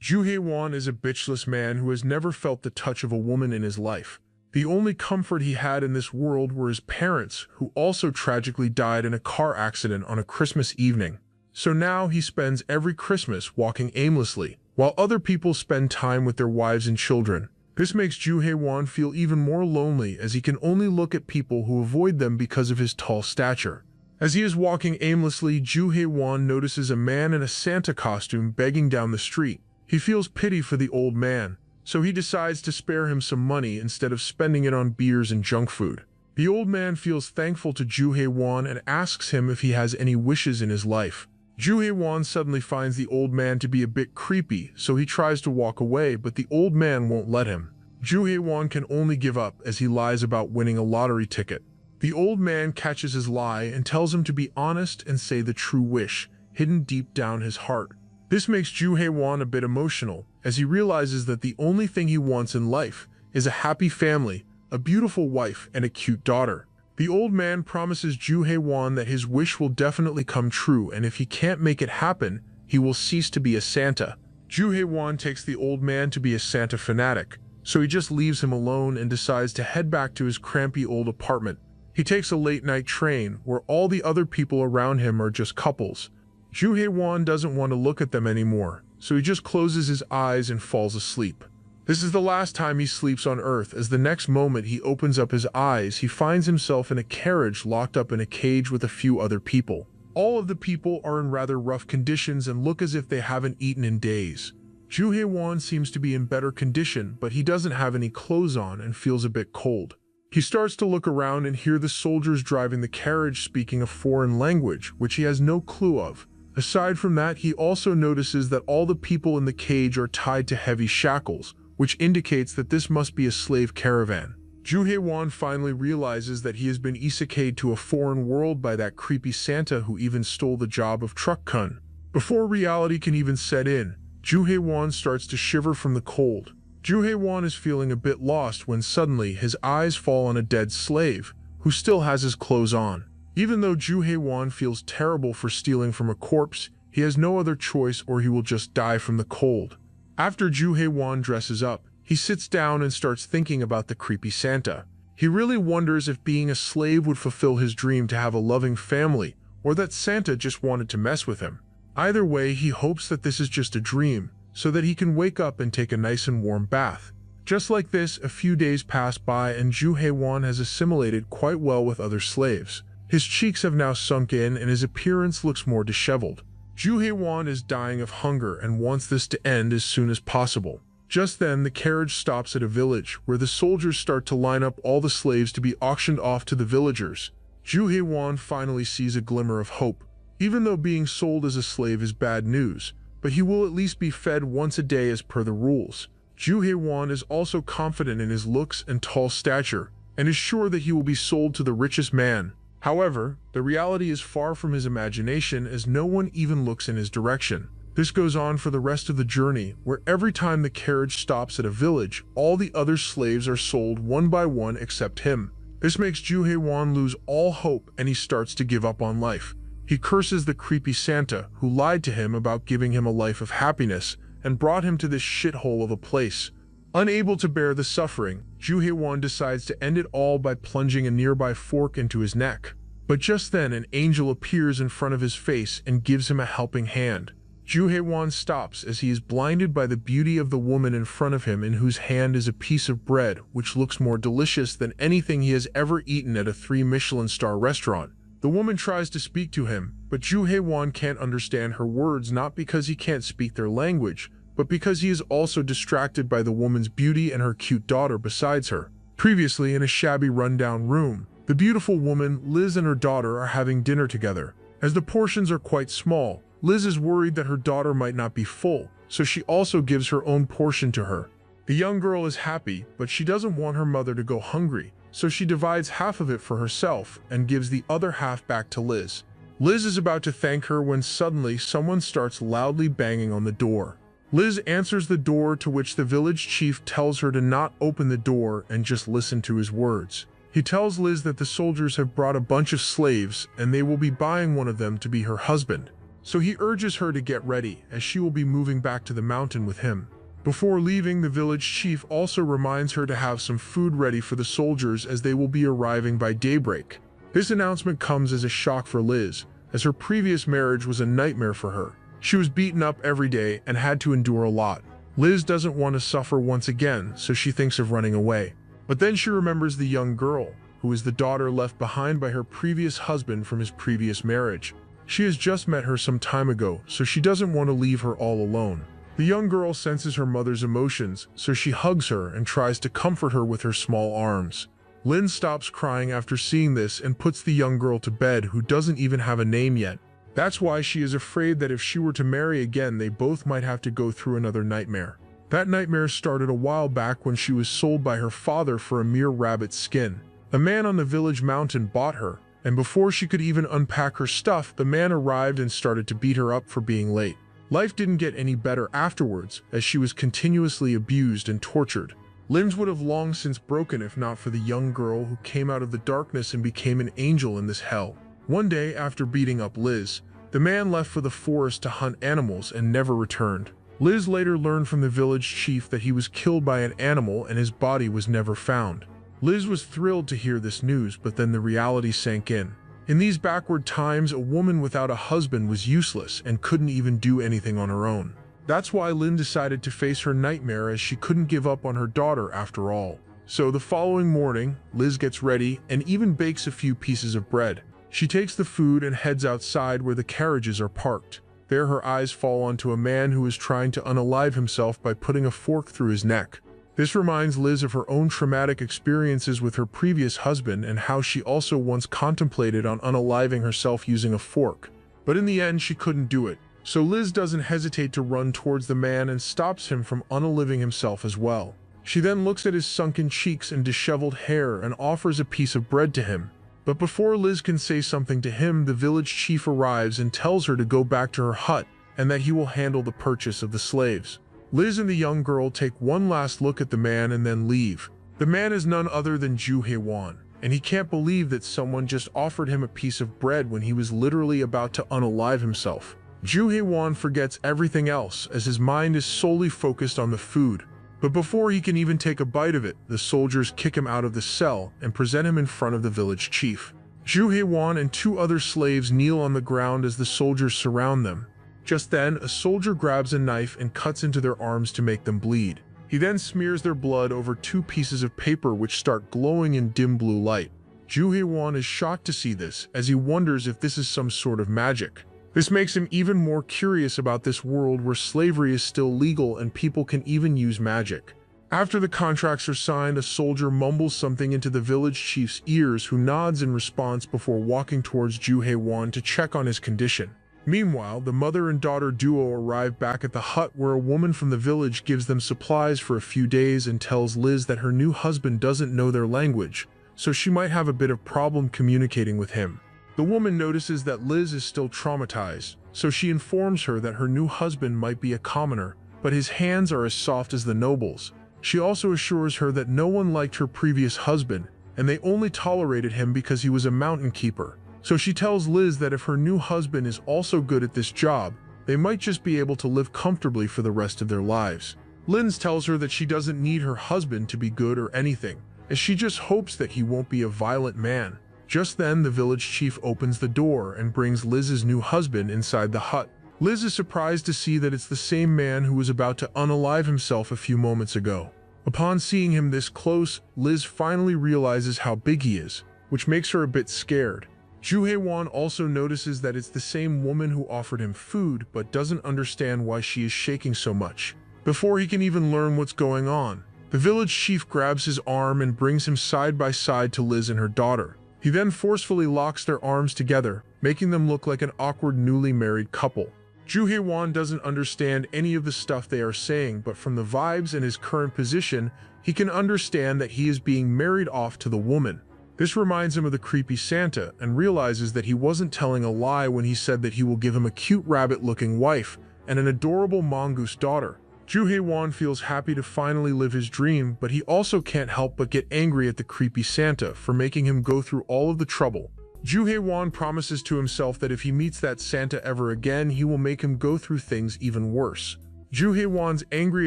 Ju-Hae-won is a bitchless man who has never felt the touch of a woman in his life. The only comfort he had in this world were his parents, who also tragically died in a car accident on a Christmas evening. So now he spends every Christmas walking aimlessly, while other people spend time with their wives and children. This makes Ju-Hae-won feel even more lonely, as he can only look at people who avoid them because of his tall stature. As he is walking aimlessly, Ju-Hae-won notices a man in a Santa costume begging down the street. He feels pity for the old man, so he decides to spare him some money instead of spending it on beers and junk food. The old man feels thankful to Ju-Hae-won and asks him if he has any wishes in his life. Ju-Hae-won suddenly finds the old man to be a bit creepy, so he tries to walk away, but the old man won't let him. Ju-Hae-won can only give up as he lies about winning a lottery ticket. The old man catches his lie and tells him to be honest and say the true wish, hidden deep down his heart. This makes Ju-Hae-won a bit emotional, as he realizes that the only thing he wants in life is a happy family, a beautiful wife, and a cute daughter. The old man promises Ju-Hae-won that his wish will definitely come true, and if he can't make it happen, he will cease to be a Santa. Ju-Hae-won takes the old man to be a Santa fanatic, so he just leaves him alone and decides to head back to his crampy old apartment. He takes a late-night train, where all the other people around him are just couples. Ju-Hae-won doesn't want to look at them anymore, so he just closes his eyes and falls asleep. This is the last time he sleeps on Earth, as the next moment he opens up his eyes, he finds himself in a carriage locked up in a cage with a few other people. All of the people are in rather rough conditions and look as if they haven't eaten in days. Ju-Hae-won seems to be in better condition, but he doesn't have any clothes on and feels a bit cold. He starts to look around and hear the soldiers driving the carriage speaking a foreign language, which he has no clue of. Aside from that, he also notices that all the people in the cage are tied to heavy shackles, which indicates that this must be a slave caravan. Ju-Hae-won finally realizes that he has been isekai'd to a foreign world by that creepy Santa who even stole the job of truck kun. Before reality can even set in, Ju-Hae-won starts to shiver from the cold. Ju-Hae-won is feeling a bit lost when suddenly his eyes fall on a dead slave, who still has his clothes on. Even though Ju-Hae-won feels terrible for stealing from a corpse, he has no other choice or he will just die from the cold. After Ju-Hae-won dresses up, he sits down and starts thinking about the creepy Santa. He really wonders if being a slave would fulfill his dream to have a loving family, or that Santa just wanted to mess with him. Either way, he hopes that this is just a dream, so that he can wake up and take a nice and warm bath. Just like this, a few days pass by and Ju-Hae-won has assimilated quite well with other slaves. His cheeks have now sunk in and his appearance looks more disheveled. Ju-Hae-won is dying of hunger and wants this to end as soon as possible. Just then, the carriage stops at a village, where the soldiers start to line up all the slaves to be auctioned off to the villagers. Ju-Hae-won finally sees a glimmer of hope. Even though being sold as a slave is bad news, but he will at least be fed once a day as per the rules. Ju-Hae-won is also confident in his looks and tall stature, and is sure that he will be sold to the richest man. However, the reality is far from his imagination, as no one even looks in his direction. This goes on for the rest of the journey, where every time the carriage stops at a village, all the other slaves are sold one by one except him. This makes Ju-Hae-won lose all hope and he starts to give up on life. He curses the creepy Santa, who lied to him about giving him a life of happiness and brought him to this shithole of a place. Unable to bear the suffering, Ju-Hae-won decides to end it all by plunging a nearby fork into his neck. But just then, an angel appears in front of his face and gives him a helping hand. Ju-Hae-won stops as he is blinded by the beauty of the woman in front of him, in whose hand is a piece of bread which looks more delicious than anything he has ever eaten at a 3-Michelin-star restaurant. The woman tries to speak to him, but Ju-Hae-won can't understand her words, not because he can't speak their language, but because he is also distracted by the woman's beauty and her cute daughter besides her. Previously, in a shabby rundown room, the beautiful woman, Liz, and her daughter are having dinner together. As the portions are quite small, Liz is worried that her daughter might not be full, so she also gives her own portion to her. The young girl is happy, but she doesn't want her mother to go hungry, so she divides half of it for herself and gives the other half back to Liz. Liz is about to thank her when suddenly someone starts loudly banging on the door. Liz answers the door, to which the village chief tells her to not open the door and just listen to his words. He tells Liz that the soldiers have brought a bunch of slaves and they will be buying one of them to be her husband. so he urges her to get ready as she will be moving back to the mountain with him. Before leaving, the village chief also reminds her to have some food ready for the soldiers as they will be arriving by daybreak. This announcement comes as a shock for Liz, as her previous marriage was a nightmare for her. She was beaten up every day and had to endure a lot. Liz doesn't want to suffer once again, so she thinks of running away. But then she remembers the young girl, who is the daughter left behind by her previous husband from his previous marriage. She has just met her some time ago, so she doesn't want to leave her all alone. The young girl senses her mother's emotions, so she hugs her and tries to comfort her with her small arms. Lynn stops crying after seeing this and puts the young girl to bed, who doesn't even have a name yet. That's why she is afraid that if she were to marry again, they both might have to go through another nightmare. That nightmare started a while back when she was sold by her father for a mere rabbit skin. A man on the village mountain bought her, and before she could even unpack her stuff, the man arrived and started to beat her up for being late. Life didn't get any better afterwards, as she was continuously abused and tortured. Lynn's would have long since broken if not for the young girl who came out of the darkness and became an angel in this hell. One day, after beating up Liz, the man left for the forest to hunt animals and never returned. Liz later learned from the village chief that he was killed by an animal and his body was never found. Liz was thrilled to hear this news, but then the reality sank in. In these backward times, a woman without a husband was useless and couldn't even do anything on her own. That's why Lynn decided to face her nightmare, as she couldn't give up on her daughter after all. So the following morning, Liz gets ready and even bakes a few pieces of bread. She takes the food and heads outside where the carriages are parked. There her eyes fall onto a man who is trying to unalive himself by putting a fork through his neck. This reminds Liz of her own traumatic experiences with her previous husband and how she also once contemplated on unaliving herself using a fork. But in the end, she couldn't do it. So Liz doesn't hesitate to run towards the man and stops him from unaliving himself as well. She then looks at his sunken cheeks and disheveled hair and offers a piece of bread to him. But before Liz can say something to him, the village chief arrives and tells her to go back to her hut and that he will handle the purchase of the slaves. Liz and the young girl take one last look at the man and then leave. The man is none other than Ju Hae-won, and he can't believe that someone just offered him a piece of bread when he was literally about to unalive himself. Ju Hae-won forgets everything else as his mind is solely focused on the food. But before he can even take a bite of it, the soldiers kick him out of the cell and present him in front of the village chief. Ju Hae-won and two other slaves kneel on the ground as the soldiers surround them. Just then, a soldier grabs a knife and cuts into their arms to make them bleed. He then smears their blood over two pieces of paper which start glowing in dim blue light. Ju Hae-won is shocked to see this, as he wonders if this is some sort of magic. This makes him even more curious about this world where slavery is still legal and people can even use magic. After the contracts are signed, a soldier mumbles something into the village chief's ears, who nods in response before walking towards Ju Hae-won to check on his condition. Meanwhile, the mother and daughter duo arrive back at the hut where a woman from the village gives them supplies for a few days and tells Liz that her new husband doesn't know their language, so she might have a bit of problem communicating with him. The woman notices that Liz is still traumatized, so she informs her that her new husband might be a commoner, but his hands are as soft as the nobles. She also assures her that no one liked her previous husband, and they only tolerated him because he was a mountain keeper. So she tells Liz that if her new husband is also good at this job, they might just be able to live comfortably for the rest of their lives. Liz tells her that she doesn't need her husband to be good or anything, as she just hopes that he won't be a violent man. Just then, the village chief opens the door and brings Liz's new husband inside the hut. Liz is surprised to see that it's the same man who was about to unalive himself a few moments ago. Upon seeing him this close, Liz finally realizes how big he is, which makes her a bit scared. Ju Hae-won also notices that it's the same woman who offered him food, but doesn't understand why she is shaking so much. Before he can even learn what's going on, the village chief grabs his arm and brings him side by side to Liz and her daughter. He then forcefully locks their arms together, making them look like an awkward newly married couple. Ju Hae-won doesn't understand any of the stuff they are saying, but from the vibes and his current position, he can understand that he is being married off to the woman. This reminds him of the creepy Santa and realizes that he wasn't telling a lie when he said that he will give him a cute rabbit-looking wife and an adorable mongoose daughter. Ju Hae-won feels happy to finally live his dream, but he also can't help but get angry at the creepy Santa for making him go through all of the trouble. Ju Hae-won promises to himself that if he meets that Santa ever again, he will make him go through things even worse. Ju Hae-won's angry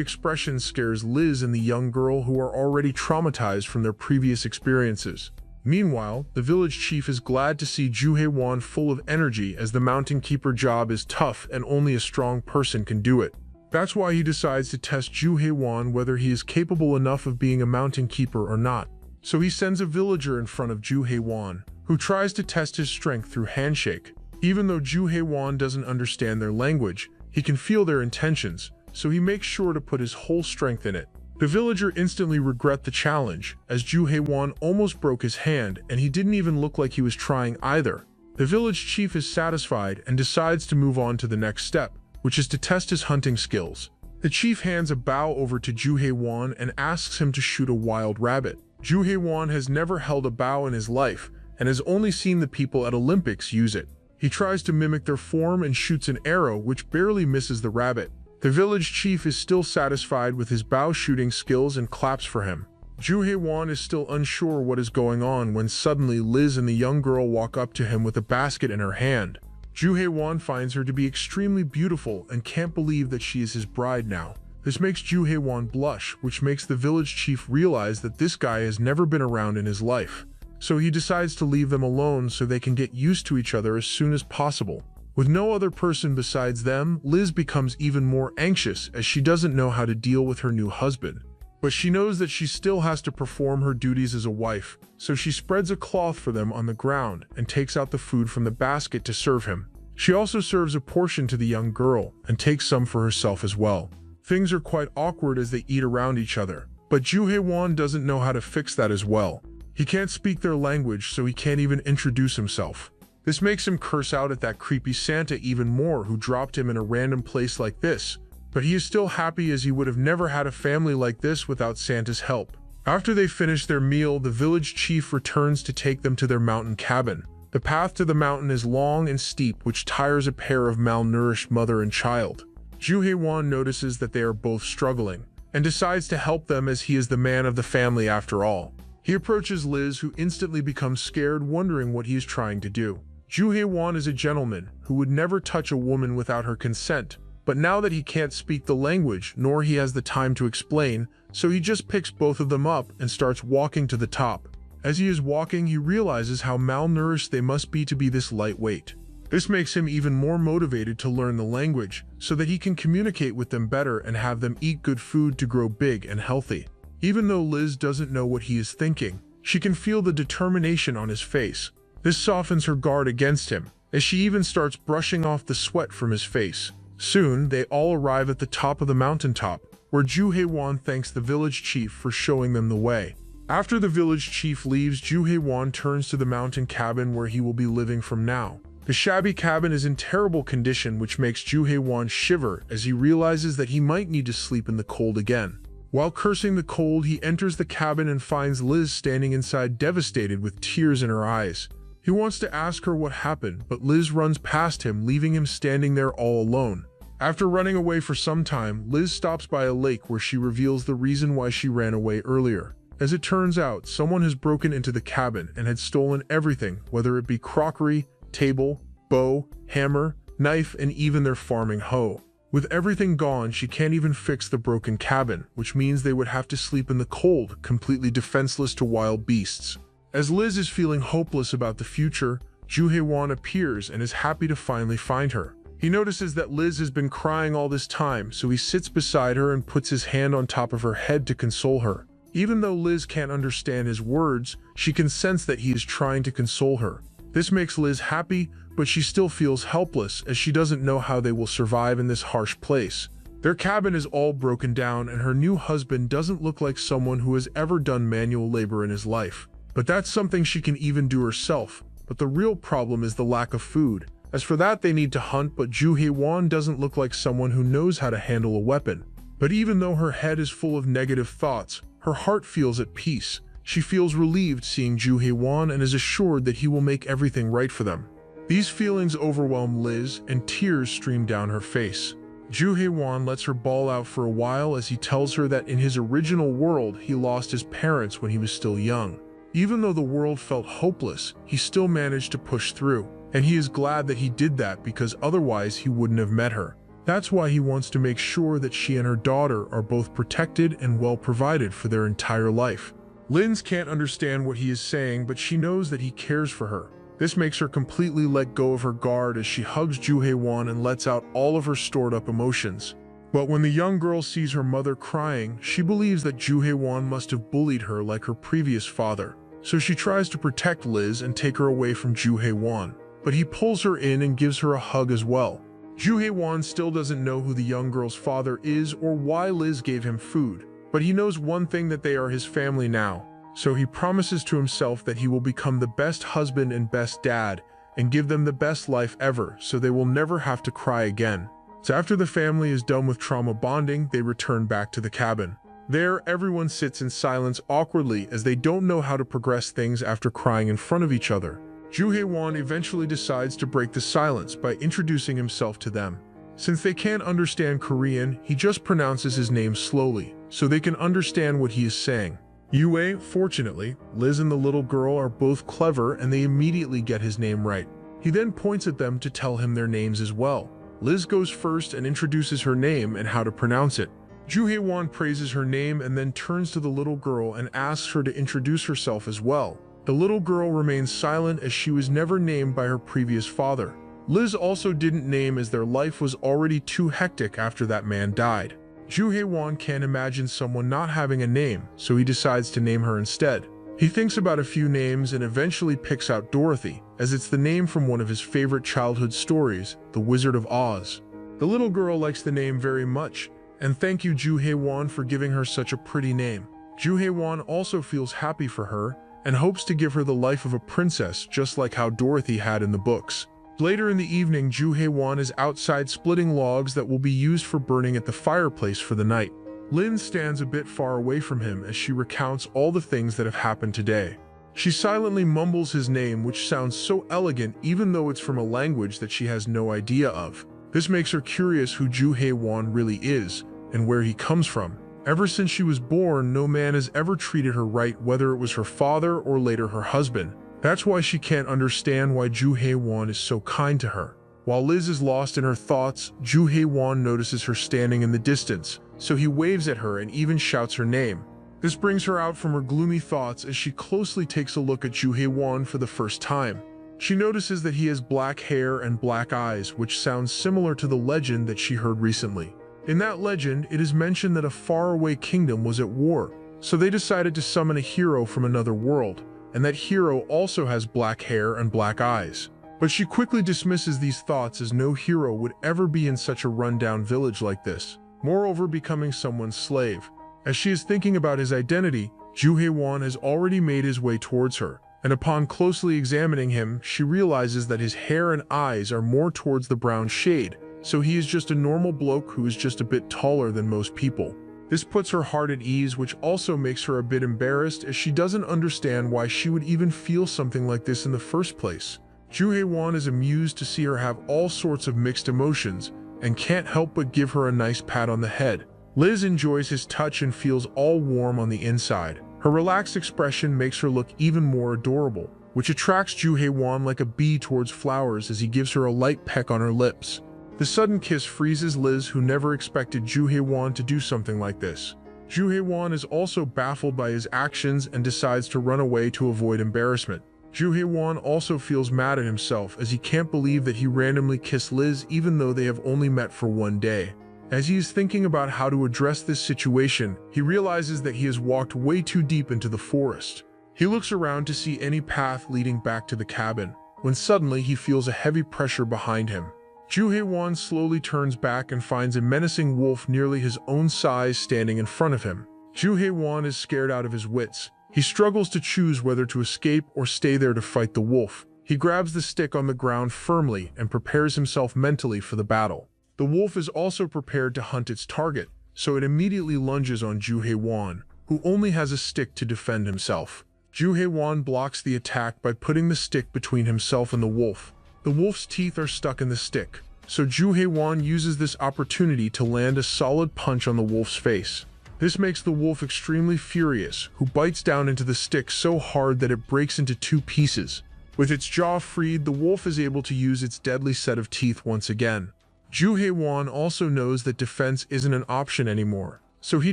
expression scares Liz and the young girl, who are already traumatized from their previous experiences. Meanwhile, the village chief is glad to see Ju Hae-won full of energy, as the mountain keeper job is tough and only a strong person can do it. That's why he decides to test Ju Hae-won whether he is capable enough of being a mountain keeper or not. So he sends a villager in front of Ju Hae-won, who tries to test his strength through handshake. Even though Ju Hae-won doesn't understand their language, he can feel their intentions, so he makes sure to put his whole strength in it. The villager instantly regret the challenge, as Ju Hae-won almost broke his hand and he didn't even look like he was trying either. The village chief is satisfied and decides to move on to the next step, which is to test his hunting skills. The chief hands a bow over to Ju Hae-won and asks him to shoot a wild rabbit. Ju Hae-won has never held a bow in his life and has only seen the people at Olympics use it. He tries to mimic their form and shoots an arrow which barely misses the rabbit. The village chief is still satisfied with his bow shooting skills and claps for him. Ju Hae-won is still unsure what is going on when suddenly Liz and the young girl walk up to him with a basket in her hand. Ju Hae-won finds her to be extremely beautiful and can't believe that she is his bride now. This makes Ju Hae-won blush, which makes the village chief realize that this guy has never been around in his life. So he decides to leave them alone so they can get used to each other as soon as possible. With no other person besides them, Liz becomes even more anxious as she doesn't know how to deal with her new husband. But she knows that she still has to perform her duties as a wife, so she spreads a cloth for them on the ground and takes out the food from the basket to serve him. She also serves a portion to the young girl and takes some for herself as well. Things are quite awkward as they eat around each other, but Ju Hae-won doesn't know how to fix that as well. He can't speak their language, so he can't even introduce himself. This makes him curse out at that creepy Santa even more, who dropped him in a random place like this. But he is still happy, as he would have never had a family like this without Santa's help. After they finish their meal, the village chief returns to take them to their mountain cabin. The path to the mountain is long and steep, which tires a pair of malnourished mother and child. Ju Hae-won notices that they are both struggling, and decides to help them, as he is the man of the family after all. He approaches Liz, who instantly becomes scared, wondering what he is trying to do. Ju Hae-won is a gentleman who would never touch a woman without her consent, but now that he can't speak the language, nor he has the time to explain, so he just picks both of them up and starts walking to the top. As he is walking, he realizes how malnourished they must be to be this lightweight. This makes him even more motivated to learn the language, so that he can communicate with them better and have them eat good food to grow big and healthy. Even though Liz doesn't know what he is thinking, she can feel the determination on his face. This softens her guard against him, as she even starts brushing off the sweat from his face. Soon, they all arrive at the top of the mountaintop, where Ju Hae-won thanks the village chief for showing them the way. After the village chief leaves, Ju Hae-won turns to the mountain cabin where he will be living from now. The shabby cabin is in terrible condition, which makes Ju Hae-won shiver as he realizes that he might need to sleep in the cold again. While cursing the cold, he enters the cabin and finds Liz standing inside, devastated with tears in her eyes. He wants to ask her what happened, but Liz runs past him, leaving him standing there all alone. After running away for some time, Liz stops by a lake where she reveals the reason why she ran away earlier. As it turns out, someone has broken into the cabin and had stolen everything, whether it be crockery, table, bow, hammer, knife, and even their farming hoe. With everything gone, she can't even fix the broken cabin, which means they would have to sleep in the cold, completely defenseless to wild beasts. As Liz is feeling hopeless about the future, Ju Hae-won appears and is happy to finally find her. He notices that Liz has been crying all this time, so he sits beside her and puts his hand on top of her head to console her. Even though Liz can't understand his words, she can sense that he is trying to console her. This makes Liz happy, but she still feels helpless as she doesn't know how they will survive in this harsh place. Their cabin is all broken down, and her new husband doesn't look like someone who has ever done manual labor in his life. But that's something she can even do herself. But the real problem is the lack of food. As for that, they need to hunt, but Ju Hae-won doesn't look like someone who knows how to handle a weapon. But even though her head is full of negative thoughts, her heart feels at peace. She feels relieved seeing Ju Hae-won and is assured that he will make everything right for them. These feelings overwhelm Liz, and tears stream down her face. Ju Hae-won lets her bawl out for a while as he tells her that in his original world he lost his parents when he was still young. Even though the world felt hopeless, he still managed to push through, and he is glad that he did that because otherwise he wouldn't have met her. That's why he wants to make sure that she and her daughter are both protected and well provided for their entire life. Linz can't understand what he is saying, but she knows that he cares for her. This makes her completely let go of her guard as she hugs Ju Hae-won and lets out all of her stored up emotions. But when the young girl sees her mother crying, she believes that Ju Hae-won must have bullied her like her previous father. So she tries to protect Liz and take her away from Ju Hae-won, but he pulls her in and gives her a hug as well. Ju Hae-won still doesn't know who the young girl's father is or why Liz gave him food, but he knows one thing, that they are his family now. So he promises to himself that he will become the best husband and best dad and give them the best life ever so they will never have to cry again. So after the family is done with trauma bonding, they return back to the cabin. There, everyone sits in silence awkwardly as they don't know how to progress things after crying in front of each other. Ju Hae-won eventually decides to break the silence by introducing himself to them. Since they can't understand Korean, he just pronounces his name slowly, so they can understand what he is saying. Yue, fortunately, Liz and the little girl are both clever and they immediately get his name right. He then points at them to tell him their names as well. Liz goes first and introduces her name and how to pronounce it. Ju Hae-won praises her name and then turns to the little girl and asks her to introduce herself as well. The little girl remains silent as she was never named by her previous father. Liz also didn't name as their life was already too hectic after that man died. Ju Hae-won can't imagine someone not having a name, so he decides to name her instead. He thinks about a few names and eventually picks out Dorothy, as it's the name from one of his favorite childhood stories, The Wizard of Oz. The little girl likes the name very much, and thank you Ju Hae-won for giving her such a pretty name. Ju Hae-won also feels happy for her and hopes to give her the life of a princess just like how Dorothy had in the books. Later in the evening, Ju Hae-won is outside splitting logs that will be used for burning at the fireplace for the night. Lin stands a bit far away from him as she recounts all the things that have happened today. She silently mumbles his name, which sounds so elegant even though it's from a language that she has no idea of. This makes her curious who Ju Hae-won really is and where he comes from. Ever since she was born, no man has ever treated her right, whether it was her father or later her husband. That's why she can't understand why Ju Hae-won is so kind to her. While Liz is lost in her thoughts, Ju Hae-won notices her standing in the distance, so he waves at her and even shouts her name. This brings her out from her gloomy thoughts as she closely takes a look at Ju Hae-won for the first time. She notices that he has black hair and black eyes, which sounds similar to the legend that she heard recently. In that legend, it is mentioned that a faraway kingdom was at war, so they decided to summon a hero from another world, and that hero also has black hair and black eyes. But she quickly dismisses these thoughts as no hero would ever be in such a rundown village like this, moreover becoming someone's slave. As she is thinking about his identity, Ju Hae-won has already made his way towards her, and upon closely examining him, she realizes that his hair and eyes are more towards the brown shade, so he is just a normal bloke who is just a bit taller than most people. This puts her heart at ease, which also makes her a bit embarrassed as she doesn't understand why she would even feel something like this in the first place. Ju Hae-won is amused to see her have all sorts of mixed emotions and can't help but give her a nice pat on the head. Liz enjoys his touch and feels all warm on the inside. Her relaxed expression makes her look even more adorable, which attracts Ju Hae-won like a bee towards flowers as he gives her a light peck on her lips. The sudden kiss freezes Liz, who never expected Ju Hae-won to do something like this. Ju Hae-won is also baffled by his actions and decides to run away to avoid embarrassment. Ju Hae-won also feels mad at himself as he can't believe that he randomly kissed Liz even though they have only met for one day. As he is thinking about how to address this situation, he realizes that he has walked way too deep into the forest. He looks around to see any path leading back to the cabin, when suddenly he feels a heavy pressure behind him. Ju Hae-won slowly turns back and finds a menacing wolf nearly his own size standing in front of him. Ju Hae-won is scared out of his wits. He struggles to choose whether to escape or stay there to fight the wolf. He grabs the stick on the ground firmly and prepares himself mentally for the battle. The wolf is also prepared to hunt its target, so it immediately lunges on Ju Hae-won, who only has a stick to defend himself. Ju Hae-won blocks the attack by putting the stick between himself and the wolf. The wolf's teeth are stuck in the stick, so Ju Hae-won uses this opportunity to land a solid punch on the wolf's face. This makes the wolf extremely furious, who bites down into the stick so hard that it breaks into 2 pieces. With its jaw freed, the wolf is able to use its deadly set of teeth once again. Ju Hae-won also knows that defense isn't an option anymore, so he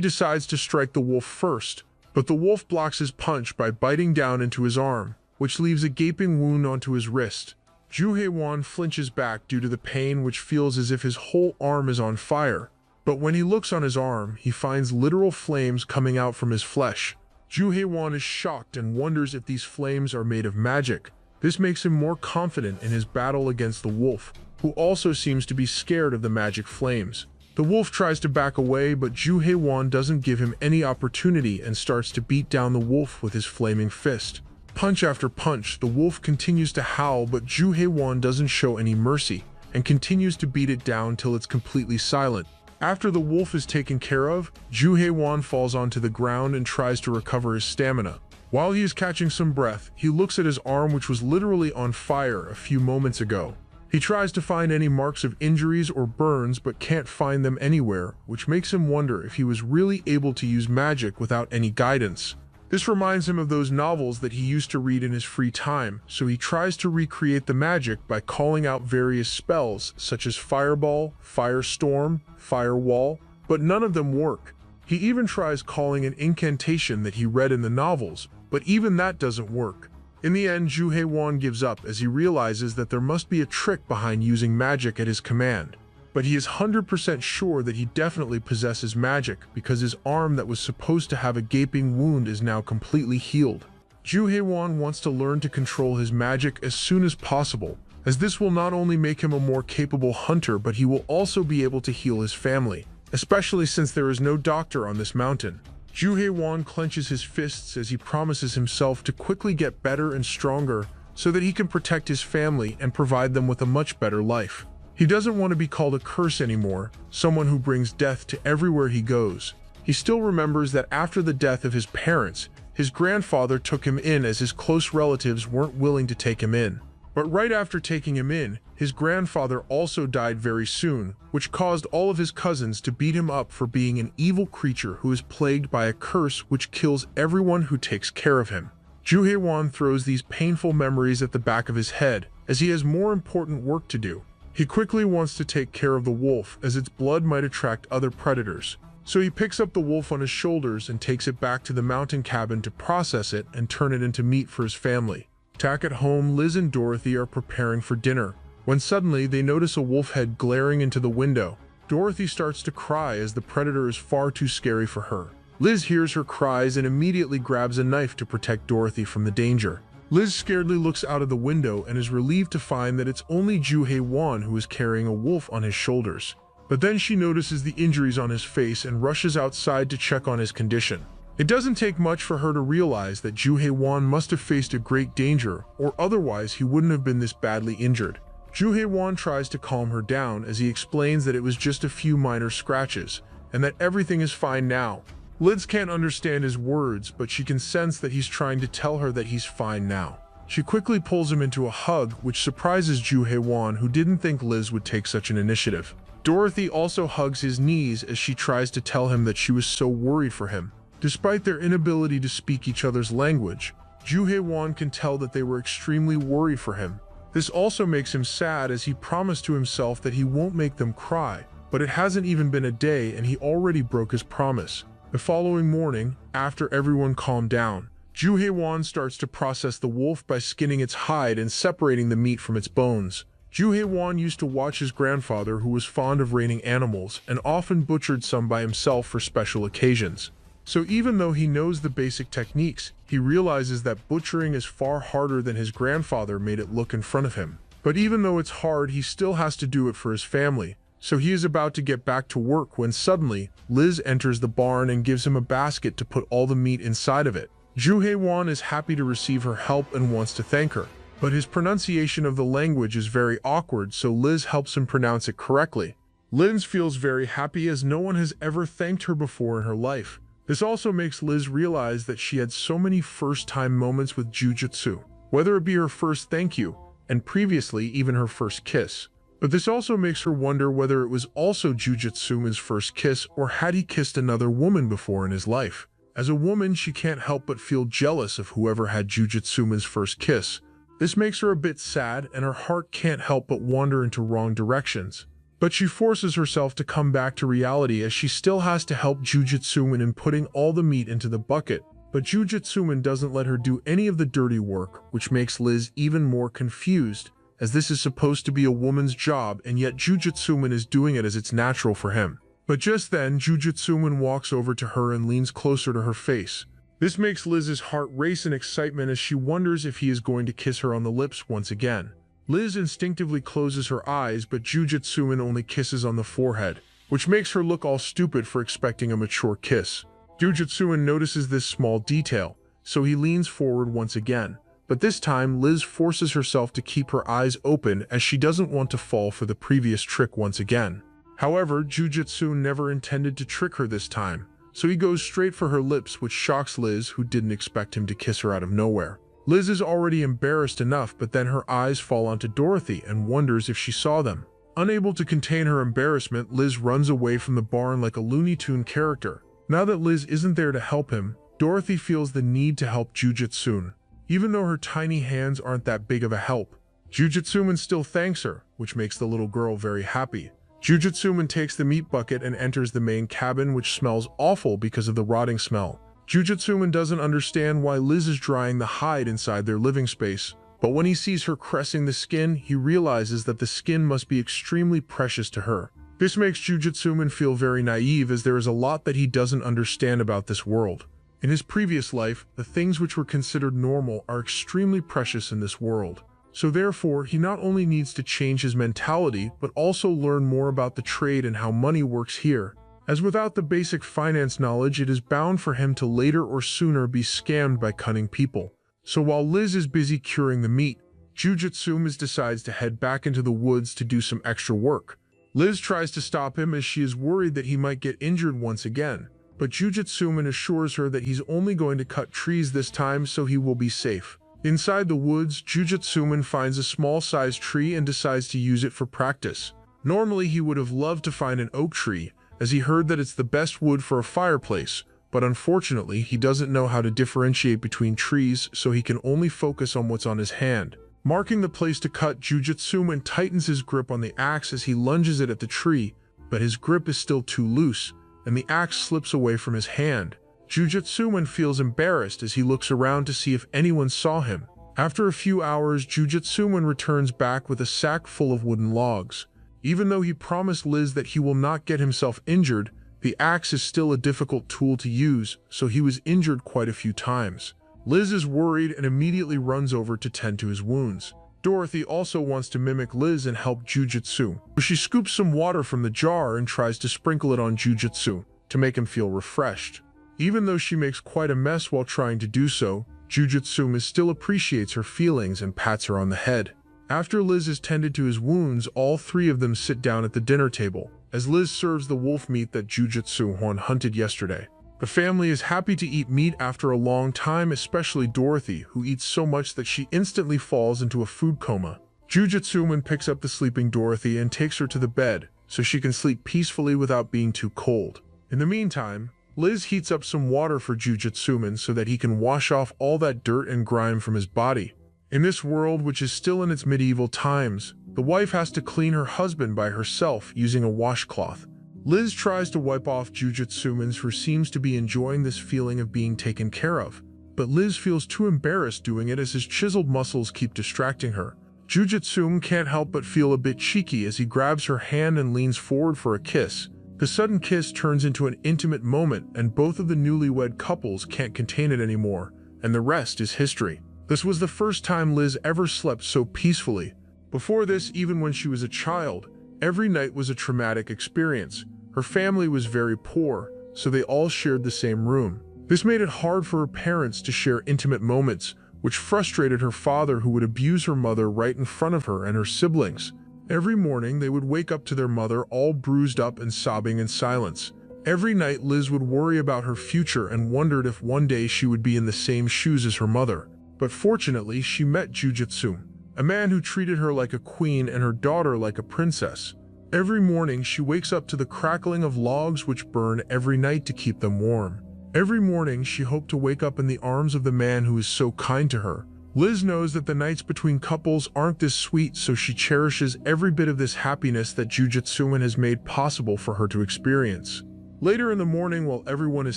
decides to strike the wolf first, but the wolf blocks his punch by biting down into his arm, which leaves a gaping wound onto his wrist. Ju Hae-won flinches back due to the pain, which feels as if his whole arm is on fire. But when he looks on his arm, he finds literal flames coming out from his flesh. Ju Hae-won is shocked and wonders if these flames are made of magic. This makes him more confident in his battle against the wolf, who also seems to be scared of the magic flames. The wolf tries to back away, but Ju Hae-won doesn't give him any opportunity and starts to beat down the wolf with his flaming fist. Punch after punch, the wolf continues to howl, but Ju Hae-won doesn't show any mercy and continues to beat it down till it's completely silent. After the wolf is taken care of, Ju Hae-won falls onto the ground and tries to recover his stamina. While he is catching some breath, he looks at his arm, which was literally on fire a few moments ago. He tries to find any marks of injuries or burns but can't find them anywhere, which makes him wonder if he was really able to use magic without any guidance. This reminds him of those novels that he used to read in his free time, so he tries to recreate the magic by calling out various spells such as Fireball, Firestorm, Firewall, but none of them work. He even tries calling an incantation that he read in the novels, but even that doesn't work. In the end, Ju Hae-won gives up as he realizes that there must be a trick behind using magic at his command. But he is 100% sure that he definitely possesses magic because his arm that was supposed to have a gaping wound is now completely healed. Ju Hae-won wants to learn to control his magic as soon as possible, as this will not only make him a more capable hunter, but he will also be able to heal his family, especially since there is no doctor on this mountain. Ju Hae-won clenches his fists as he promises himself to quickly get better and stronger so that he can protect his family and provide them with a much better life. He doesn't want to be called a curse anymore, someone who brings death to everywhere he goes. He still remembers that after the death of his parents, his grandfather took him in as his close relatives weren't willing to take him in. But right after taking him in, his grandfather also died very soon, which caused all of his cousins to beat him up for being an evil creature who is plagued by a curse which kills everyone who takes care of him. Ju Hae-won throws these painful memories at the back of his head, as he has more important work to do. He quickly wants to take care of the wolf, as its blood might attract other predators. So he picks up the wolf on his shoulders and takes it back to the mountain cabin to process it and turn it into meat for his family. Back at home, Liz and Dorothy are preparing for dinner, when suddenly they notice a wolf head glaring into the window. Dorothy starts to cry as the predator is far too scary for her. Liz hears her cries and immediately grabs a knife to protect Dorothy from the danger. Liz scaredly looks out of the window and is relieved to find that it's only Ju Hae-won who is carrying a wolf on his shoulders. But then she notices the injuries on his face and rushes outside to check on his condition. It doesn't take much for her to realize that Ju Hae-won must have faced a great danger, or otherwise he wouldn't have been this badly injured. Ju Hae-won tries to calm her down as he explains that it was just a few minor scratches, and that everything is fine now. Liz can't understand his words, but she can sense that he's trying to tell her that he's fine now. She quickly pulls him into a hug, which surprises Ju Hae-won, who didn't think Liz would take such an initiative. Dorothy also hugs his knees as she tries to tell him that she was so worried for him. Despite their inability to speak each other's language, Ju Hae-won can tell that they were extremely worried for him. This also makes him sad as he promised to himself that he won't make them cry, but it hasn't even been a day and he already broke his promise. The following morning, after everyone calmed down, Ju Hae-won starts to process the wolf by skinning its hide and separating the meat from its bones. Ju Hae-won used to watch his grandfather, who was fond of raining animals and often butchered some by himself for special occasions. So even though he knows the basic techniques, he realizes that butchering is far harder than his grandfather made it look in front of him. But even though it's hard, he still has to do it for his family. So he is about to get back to work when suddenly, Liz enters the barn and gives him a basket to put all the meat inside of it. Ju Hae-won is happy to receive her help and wants to thank her. But his pronunciation of the language is very awkward, so Liz helps him pronounce it correctly. Liz feels very happy as no one has ever thanked her before in her life. This also makes Liz realize that she had so many first-time moments with jujutsu, whether it be her first thank you, and previously even her first kiss. But this also makes her wonder whether it was also Jujutsuma's first kiss or had he kissed another woman before in his life. As a woman, she can't help but feel jealous of whoever had Jujutsuma's first kiss. This makes her a bit sad and her heart can't help but wander into wrong directions. But she forces herself to come back to reality as she still has to help Jujutsuman in putting all the meat into the bucket. But Jujutsuman doesn't let her do any of the dirty work, which makes Liz even more confused, as this is supposed to be a woman's job and yet Jujutsuman is doing it as it's natural for him. But just then, Jujutsuman walks over to her and leans closer to her face. This makes Liz's heart race in excitement as she wonders if he is going to kiss her on the lips once again. Liz instinctively closes her eyes, but Jujutsuman only kisses on the forehead, which makes her look all stupid for expecting a mature kiss. Jujutsuman notices this small detail, so he leans forward once again. But this time, Liz forces herself to keep her eyes open as she doesn't want to fall for the previous trick once again. However, Jujutsu never intended to trick her this time, so he goes straight for her lips, which shocks Liz, who didn't expect him to kiss her out of nowhere. Liz is already embarrassed enough, but then her eyes fall onto Dorothy and wonders if she saw them. Unable to contain her embarrassment, Liz runs away from the barn like a Looney Tune character. Now that Liz isn't there to help him, Dorothy feels the need to help Jujutsuman. Even though her tiny hands aren't that big of a help, Jujutsuman still thanks her, which makes the little girl very happy. Jujutsuman takes the meat bucket and enters the main cabin, which smells awful because of the rotting smell. Jujutsuman doesn't understand why Liz is drying the hide inside their living space, but when he sees her caressing the skin, he realizes that the skin must be extremely precious to her. This makes Jujutsuman feel very naive, as there is a lot that he doesn't understand about this world. In his previous life, the things which were considered normal are extremely precious in this world. So therefore, he not only needs to change his mentality, but also learn more about the trade and how money works here, as without the basic finance knowledge, it is bound for him to later or sooner be scammed by cunning people. So while Liz is busy curing the meat, Jujutsuman decides to head back into the woods to do some extra work. Liz tries to stop him as she is worried that he might get injured once again, but Jujutsuman assures her that he's only going to cut trees this time so he will be safe. Inside the woods, Jujutsuman finds a small-sized tree and decides to use it for practice. Normally, he would have loved to find an oak tree, as he heard that it's the best wood for a fireplace, but unfortunately, he doesn't know how to differentiate between trees, so he can only focus on what's on his hand. Marking the place to cut, Jujutsuman tightens his grip on the axe as he lunges it at the tree, but his grip is still too loose, and the axe slips away from his hand. Jujutsuman feels embarrassed as he looks around to see if anyone saw him. After a few hours, Jujutsuman returns back with a sack full of wooden logs. Even though he promised Liz that he will not get himself injured, the axe is still a difficult tool to use, so he was injured quite a few times. Liz is worried and immediately runs over to tend to his wounds. Dorothy also wants to mimic Liz and help Jujutsu. She scoops some water from the jar and tries to sprinkle it on Jujutsu to make him feel refreshed. Even though she makes quite a mess while trying to do so, Jujutsuman still appreciates her feelings and pats her on the head. After Liz has tended to his wounds, all three of them sit down at the dinner table, as Liz serves the wolf meat that Jujutsuman hunted yesterday. The family is happy to eat meat after a long time, especially Dorothy, who eats so much that she instantly falls into a food coma. Jujutsuman picks up the sleeping Dorothy and takes her to the bed, so she can sleep peacefully without being too cold. In the meantime, Liz heats up some water for Jujutsuman so that he can wash off all that dirt and grime from his body. In this world, which is still in its medieval times, the wife has to clean her husband by herself using a washcloth. Liz tries to wipe off Jujutsuman, who seems to be enjoying this feeling of being taken care of, but Liz feels too embarrassed doing it as his chiseled muscles keep distracting her. Jujutsuman can't help but feel a bit cheeky as he grabs her hand and leans forward for a kiss. The sudden kiss turns into an intimate moment, and both of the newlywed couples can't contain it anymore, and the rest is history. This was the first time Liz ever slept so peacefully. Before this, even when she was a child, every night was a traumatic experience. Her family was very poor, so they all shared the same room. This made it hard for her parents to share intimate moments, which frustrated her father, who would abuse her mother right in front of her and her siblings. Every morning, they would wake up to their mother all bruised up and sobbing in silence. Every night, Liz would worry about her future and wondered if one day she would be in the same shoes as her mother. But fortunately, she met Jujutsuman, a man who treated her like a queen and her daughter like a princess. Every morning, she wakes up to the crackling of logs which burn every night to keep them warm. Every morning, she hoped to wake up in the arms of the man who is so kind to her. Liz knows that the nights between couples aren't this sweet, so she cherishes every bit of this happiness that Jujutsuman has made possible for her to experience. Later in the morning, while everyone is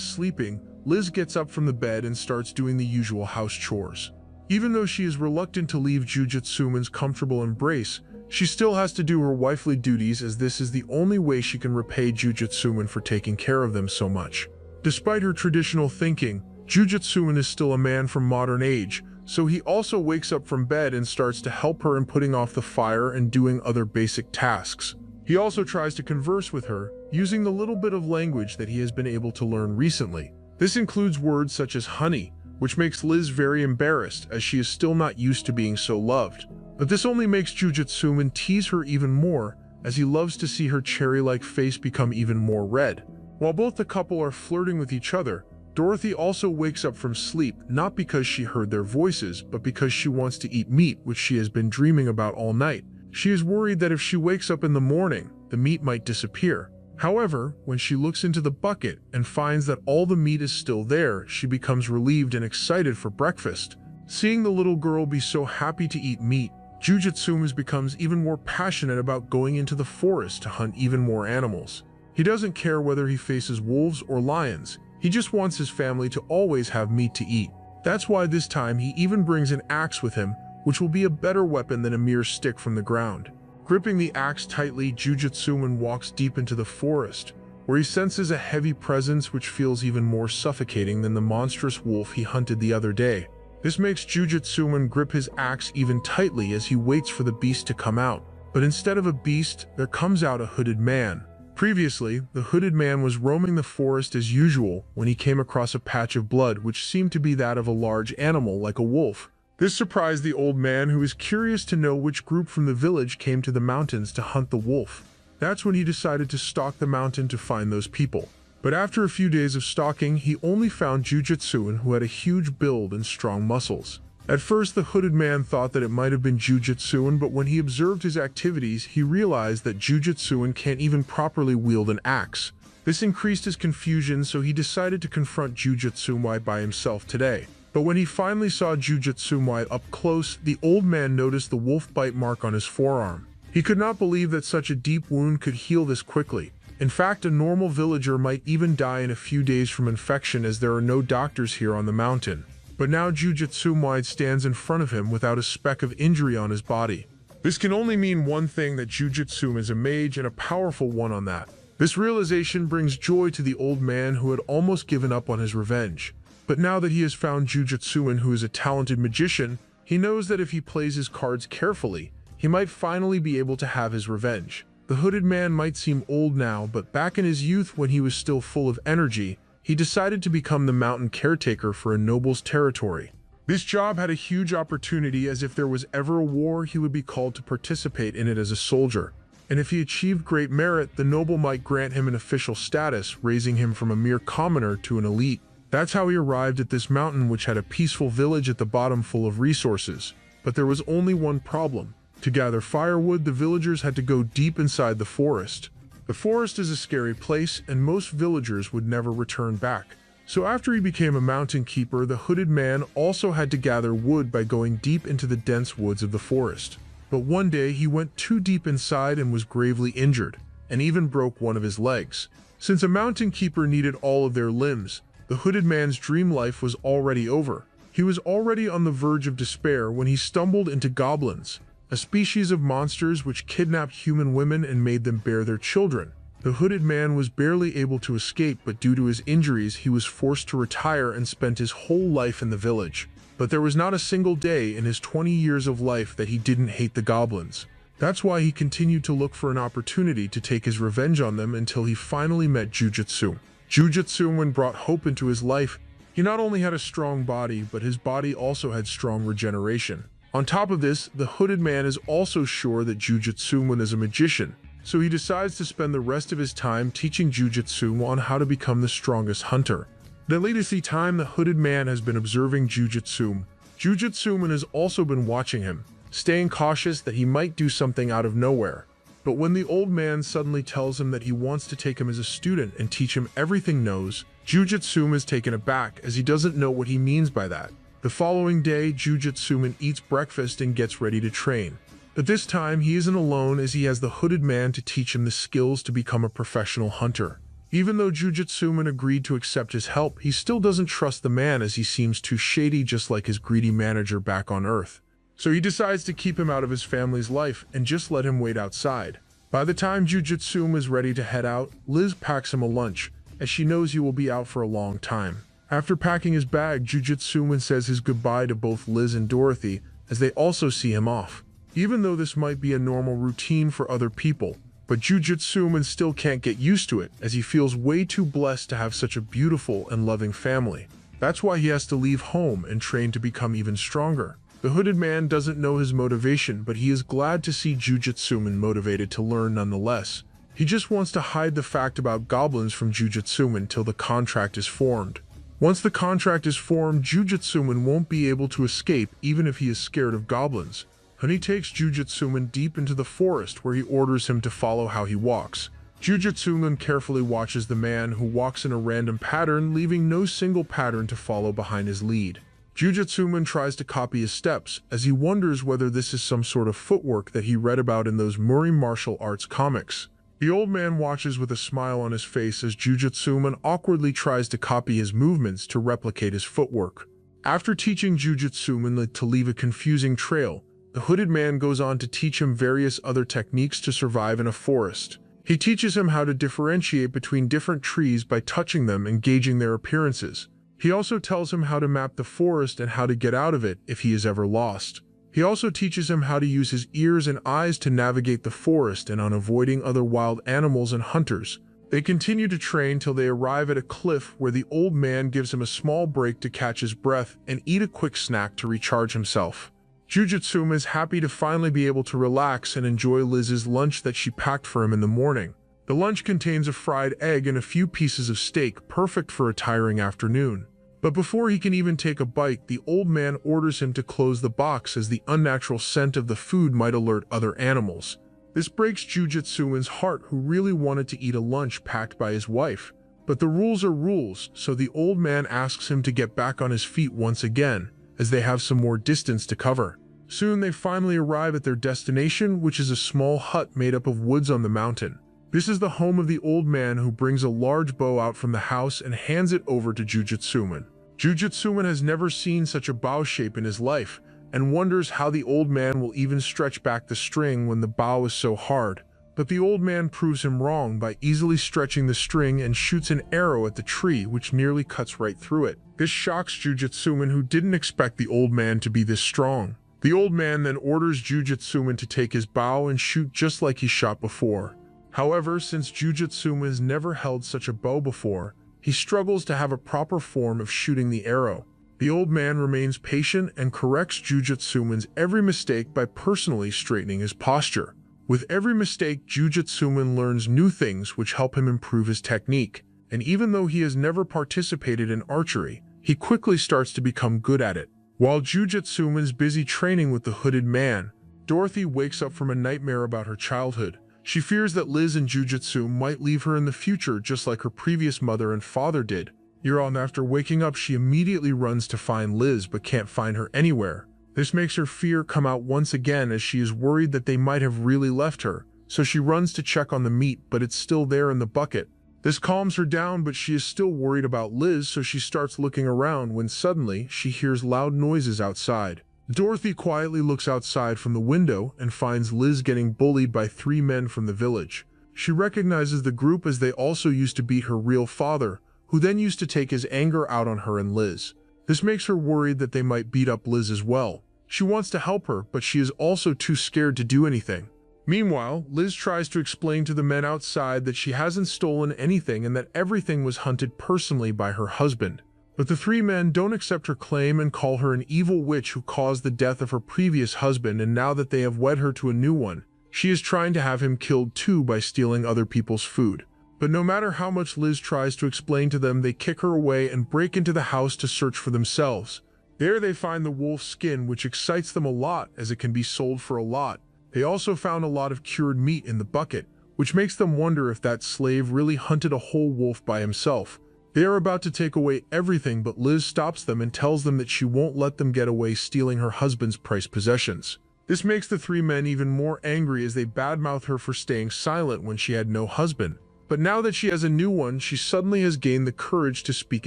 sleeping, Liz gets up from the bed and starts doing the usual house chores. Even though she is reluctant to leave Jujutsuman's comfortable embrace, she still has to do her wifely duties, as this is the only way she can repay Jujutsuman for taking care of them so much. Despite her traditional thinking, Jujutsuman is still a man from modern age, so he also wakes up from bed and starts to help her in putting off the fire and doing other basic tasks. He also tries to converse with her, using the little bit of language that he has been able to learn recently. This includes words such as honey, which makes Liz very embarrassed as she is still not used to being so loved. But this only makes Jujutsuman tease her even more, as he loves to see her cherry-like face become even more red. While both the couple are flirting with each other, Dorothy also wakes up from sleep, not because she heard their voices, but because she wants to eat meat, which she has been dreaming about all night. She is worried that if she wakes up in the morning, the meat might disappear. However, when she looks into the bucket and finds that all the meat is still there, she becomes relieved and excited for breakfast. Seeing the little girl be so happy to eat meat, Jujutsuman becomes even more passionate about going into the forest to hunt even more animals. He doesn't care whether he faces wolves or lions, he just wants his family to always have meat to eat. That's why this time he even brings an axe with him, which will be a better weapon than a mere stick from the ground. Gripping the axe tightly, Jujutsuman walks deep into the forest, where he senses a heavy presence which feels even more suffocating than the monstrous wolf he hunted the other day. This makes Jujutsuman grip his axe even tightly as he waits for the beast to come out. But instead of a beast, there comes out a hooded man. Previously, the hooded man was roaming the forest as usual when he came across a patch of blood which seemed to be that of a large animal like a wolf. This surprised the old man, who was curious to know which group from the village came to the mountains to hunt the wolf. That's when he decided to stalk the mountain to find those people. But after a few days of stalking, he only found Jujutsuman, who had a huge build and strong muscles. At first, the hooded man thought that it might have been Jujutsuman, but when he observed his activities, he realized that Jujutsuman can't even properly wield an axe. This increased his confusion, so he decided to confront Jujutsuman by himself today. But when he finally saw Jujutsuman up close, the old man noticed the wolf bite mark on his forearm. He could not believe that such a deep wound could heal this quickly. In fact, a normal villager might even die in a few days from infection, as there are no doctors here on the mountain. But now Jujutsuman stands in front of him without a speck of injury on his body. This can only mean one thing, that Jujutsuman is a mage and a powerful one on that. This realization brings joy to the old man, who had almost given up on his revenge. But now that he has found Jujutsuman, who is a talented magician, he knows that if he plays his cards carefully, he might finally be able to have his revenge. The hooded man might seem old now, but back in his youth, when he was still full of energy, he decided to become the mountain caretaker for a noble's territory. This job had a huge opportunity, as if there was ever a war, he would be called to participate in it as a soldier. And if he achieved great merit, the noble might grant him an official status, raising him from a mere commoner to an elite. That's how he arrived at this mountain, which had a peaceful village at the bottom full of resources. But there was only one problem. To gather firewood, the villagers had to go deep inside the forest. The forest is a scary place, and most villagers would never return back. So after he became a mountain keeper, the hooded man also had to gather wood by going deep into the dense woods of the forest. But one day he went too deep inside and was gravely injured, and even broke one of his legs. Since a mountain keeper needed all of their limbs, the hooded man's dream life was already over. He was already on the verge of despair when he stumbled into goblins, a species of monsters which kidnapped human women and made them bear their children. The hooded man was barely able to escape, but due to his injuries, he was forced to retire and spent his whole life in the village. But there was not a single day in his 20 years of life that he didn't hate the goblins. That's why he continued to look for an opportunity to take his revenge on them until he finally met Jujutsuman. Jujutsuman brought hope into his life. He not only had a strong body, but his body also had strong regeneration. On top of this, the hooded man is also sure that Jujutsuman is a magician, so he decides to spend the rest of his time teaching Jujutsuman on how to become the strongest hunter. The latest time, the hooded man has been observing Jujutsuman. Jujutsuman has also been watching him, staying cautious that he might do something out of nowhere. But when the old man suddenly tells him that he wants to take him as a student and teach him everything knows, Jujutsuman is taken aback as he doesn't know what he means by that. The following day, Jujutsuman eats breakfast and gets ready to train. But this time, he isn't alone as he has the hooded man to teach him the skills to become a professional hunter. Even though Jujutsuman agreed to accept his help, he still doesn't trust the man as he seems too shady, just like his greedy manager back on Earth. So he decides to keep him out of his family's life and just let him wait outside. By the time Jujutsuman is ready to head out, Liz packs him a lunch, as she knows he will be out for a long time. After packing his bag, Jujutsuman says his goodbye to both Liz and Dorothy, as they also see him off. Even though this might be a normal routine for other people, but Jujutsuman still can't get used to it, as he feels way too blessed to have such a beautiful and loving family. That's why he has to leave home and train to become even stronger. The hooded man doesn't know his motivation, but he is glad to see Jujutsuman motivated to learn nonetheless. He just wants to hide the fact about goblins from Jujutsuman till the contract is formed. Once the contract is formed, Jujutsuman won't be able to escape even if he is scared of goblins. Honey takes Jujutsuman deep into the forest where he orders him to follow how he walks. Jujutsuman carefully watches the man who walks in a random pattern, leaving no single pattern to follow behind his lead. Jujutsuman tries to copy his steps, as he wonders whether this is some sort of footwork that he read about in those Muri martial arts comics. The old man watches with a smile on his face as Jujutsuman awkwardly tries to copy his movements to replicate his footwork. After teaching Jujutsuman to leave a confusing trail, the hooded man goes on to teach him various other techniques to survive in a forest. He teaches him how to differentiate between different trees by touching them and gauging their appearances. He also tells him how to map the forest and how to get out of it if he is ever lost. He also teaches him how to use his ears and eyes to navigate the forest and on avoiding other wild animals and hunters. They continue to train till they arrive at a cliff where the old man gives him a small break to catch his breath and eat a quick snack to recharge himself. Jujutsuman is happy to finally be able to relax and enjoy Liz's lunch that she packed for him in the morning. The lunch contains a fried egg and a few pieces of steak, perfect for a tiring afternoon. But before he can even take a bite, the old man orders him to close the box as the unnatural scent of the food might alert other animals. This breaks Jujutsuman's heart, who really wanted to eat a lunch packed by his wife. But the rules are rules, so the old man asks him to get back on his feet once again, as they have some more distance to cover. Soon they finally arrive at their destination, which is a small hut made up of woods on the mountain. This is the home of the old man, who brings a large bow out from the house and hands it over to Jujutsuman. Jujutsuman has never seen such a bow shape in his life, and wonders how the old man will even stretch back the string when the bow is so hard. But the old man proves him wrong by easily stretching the string and shoots an arrow at the tree, which nearly cuts right through it. This shocks Jujutsuman, who didn't expect the old man to be this strong. The old man then orders Jujutsuman to take his bow and shoot just like he shot before. However, since Jujutsuman has never held such a bow before, he struggles to have a proper form of shooting the arrow. The old man remains patient and corrects Jujutsuman's every mistake by personally straightening his posture. With every mistake, Jujutsuman learns new things which help him improve his technique, and even though he has never participated in archery, he quickly starts to become good at it. While Jujutsuman's busy training with the hooded man, Dorothy wakes up from a nightmare about her childhood. She fears that Liz and Jujutsu might leave her in the future just like her previous mother and father did. After waking up, she immediately runs to find Liz but can't find her anywhere. This makes her fear come out once again, as she is worried that they might have really left her, so she runs to check on the meat, but it's still there in the bucket. This calms her down, but she is still worried about Liz, so she starts looking around when suddenly she hears loud noises outside. Dorothy quietly looks outside from the window and finds Liz getting bullied by 3 men from the village. She recognizes the group as they also used to beat her real father, who then used to take his anger out on her and Liz. This makes her worried that they might beat up Liz as well. She wants to help her, but she is also too scared to do anything. Meanwhile, Liz tries to explain to the men outside that she hasn't stolen anything and that everything was hunted personally by her husband. But the 3 men don't accept her claim and call her an evil witch who caused the death of her previous husband, and now that they have wed her to a new one, she is trying to have him killed too by stealing other people's food. But no matter how much Liz tries to explain to them, they kick her away and break into the house to search for themselves. There they find the wolf's skin, which excites them a lot as it can be sold for a lot. They also found a lot of cured meat in the bucket, which makes them wonder if that slave really hunted a whole wolf by himself. They are about to take away everything, but Liz stops them and tells them that she won't let them get away stealing her husband's prized possessions. This makes the three men even more angry as they badmouth her for staying silent when she had no husband. But now that she has a new one, she suddenly has gained the courage to speak